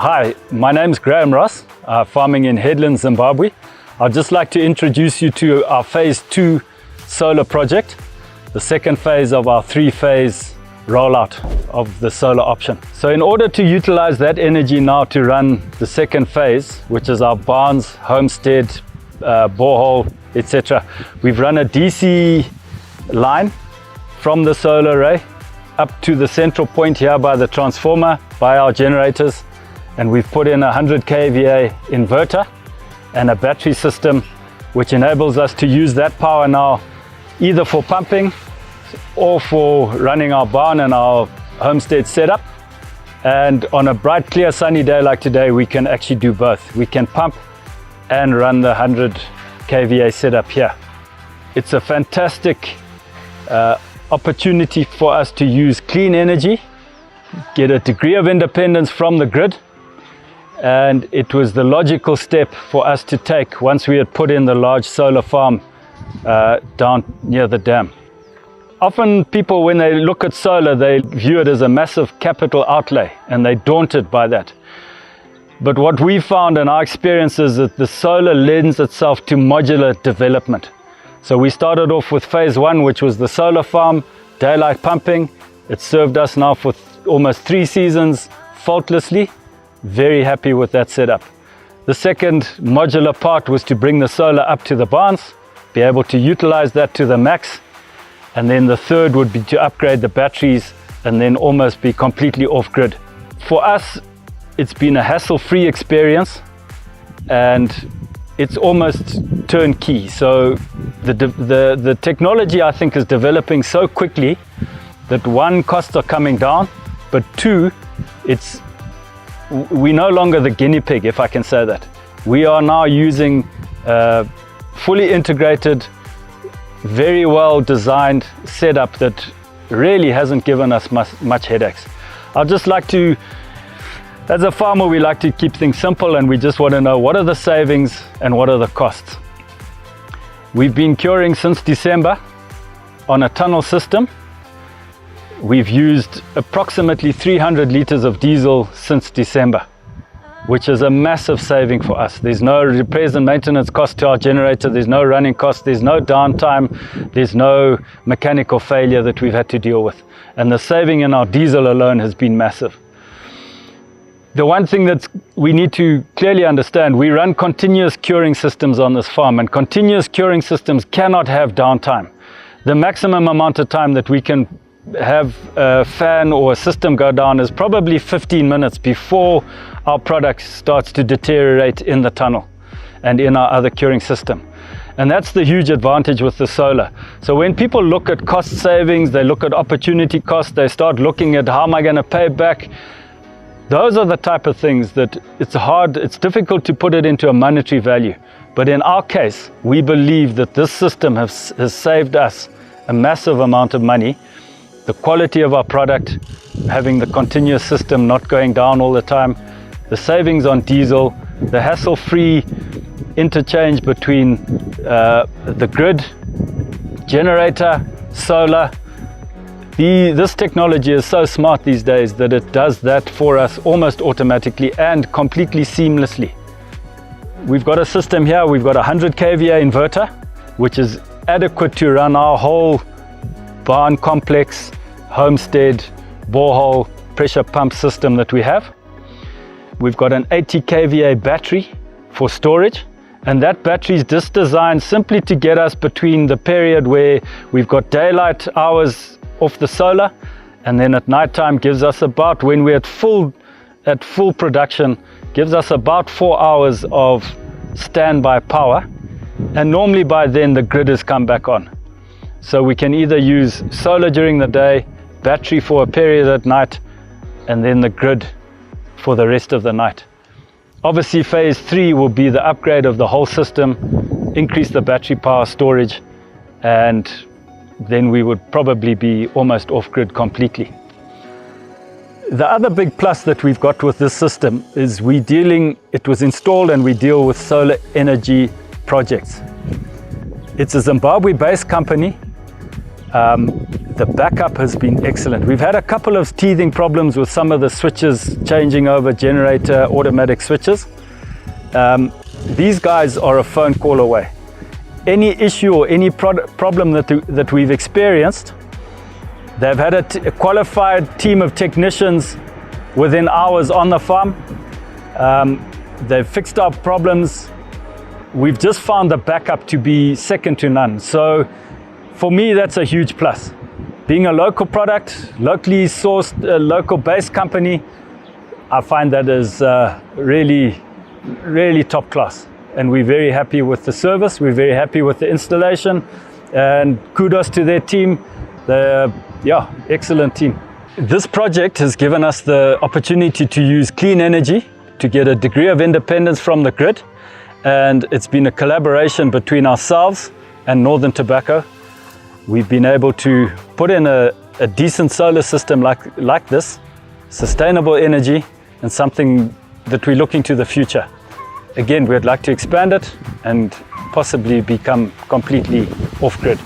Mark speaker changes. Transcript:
Speaker 1: Hi, my name's Graham Ross, farming in Headland, Zimbabwe. I'd just like to introduce you to our phase 2 solar project, the second phase of our 3-phase rollout of the solar option. So in order to utilize that energy now to run the second phase, which is our barns, homestead, borehole, etc., we've run a DC line from the solar array up to the central point here by the transformer, by our generators, and we've put in a 100 kVA inverter and a battery system which enables us to use that power now either for pumping or for running our barn and our homestead setup. And on a bright, clear, sunny day like today, we can actually do both. We can pump and run the 100 kVA setup here. It's a fantastic opportunity for us to use clean energy, get a degree of independence from the grid, and it was the logical step for us to take once we had put in the large solar farm down near the dam. Often people, when they look at solar, they view it as a massive capital outlay and they're daunted by that. But what we found in our experience is that the solar lends itself to modular development. So we started off with phase 1, which was the solar farm, daylight pumping. It served us now for almost 3 seasons faultlessly. Very happy with that setup. The second modular part was to bring the solar up to the barns, be able to utilize that to the max. And then the third would be to upgrade the batteries and then almost be completely off-grid. For us, it's been a hassle-free experience and it's almost turnkey. So the technology, I think, is developing so quickly that one, costs are coming down, but two, we're no longer the guinea pig, if I can say that. We are now using fully integrated, very well designed setup that really hasn't given us much headaches. I'd just like to, as a farmer, we like to keep things simple and we just want to know what are the savings and what are the costs. We've been curing since December on a tunnel system. We've used approximately 300 liters of diesel since December, which is a massive saving for us. There's no repairs and maintenance cost to our generator, there's no running cost, there's no downtime, there's no mechanical failure that we've had to deal with. And the saving in our diesel alone has been massive. The one thing that we need to clearly understand, we run continuous curing systems on this farm, and continuous curing systems cannot have downtime. The maximum amount of time that we can have a fan or a system go down is probably 15 minutes before our product starts to deteriorate in the tunnel and in our other curing system. And that's the huge advantage with the solar. So when people look at cost savings, they look at opportunity cost, they start looking at how am I going to pay back. Those are the type of things that it's difficult to put it into a monetary value. But in our case, we believe that this system has saved us a massive amount of money. The quality of our product, having the continuous system not going down all the time, the savings on diesel, the hassle-free interchange between the grid, generator, solar. This technology is so smart these days that it does that for us almost automatically and completely seamlessly. We've got a system here, we've got a 100 kVA inverter, which is adequate to run our whole barn complex, homestead, borehole, pressure pump system that we have. We've got an 80 kVA battery for storage, and that battery is just designed simply to get us between the period where we've got daylight hours off the solar, and then at night time gives us about, when we're at full production, gives us about 4 hours of standby power, and normally by then the grid has come back on. So we can either use solar during the day, battery for a period at night, and then the grid for the rest of the night. Obviously phase 3 will be the upgrade of the whole system, increase the battery power storage, and then we would probably be almost off-grid completely. The other big plus that we've got with this system is it was installed and we deal with solar energy projects. It's a Zimbabwe-based company. the backup has been excellent. We've had a couple of teething problems with some of the switches changing over, generator, automatic switches. These guys are a phone call away. Any issue or any problem that we've experienced, they've had a qualified team of technicians within hours on the farm. They've fixed our problems. We've just found the backup to be second to none. So for me, that's a huge plus. Being a local product, locally sourced, local based company, I find that is really, really top class. And we're very happy with the service. We're very happy with the installation, and kudos to their team. Yeah, excellent team. This project has given us the opportunity to use clean energy to get a degree of independence from the grid. And it's been a collaboration between ourselves and Northern Tobacco. We've been able to put in a decent solar system like this, sustainable energy, and something that we're looking to the future. Again, we'd like to expand it and possibly become completely off-grid.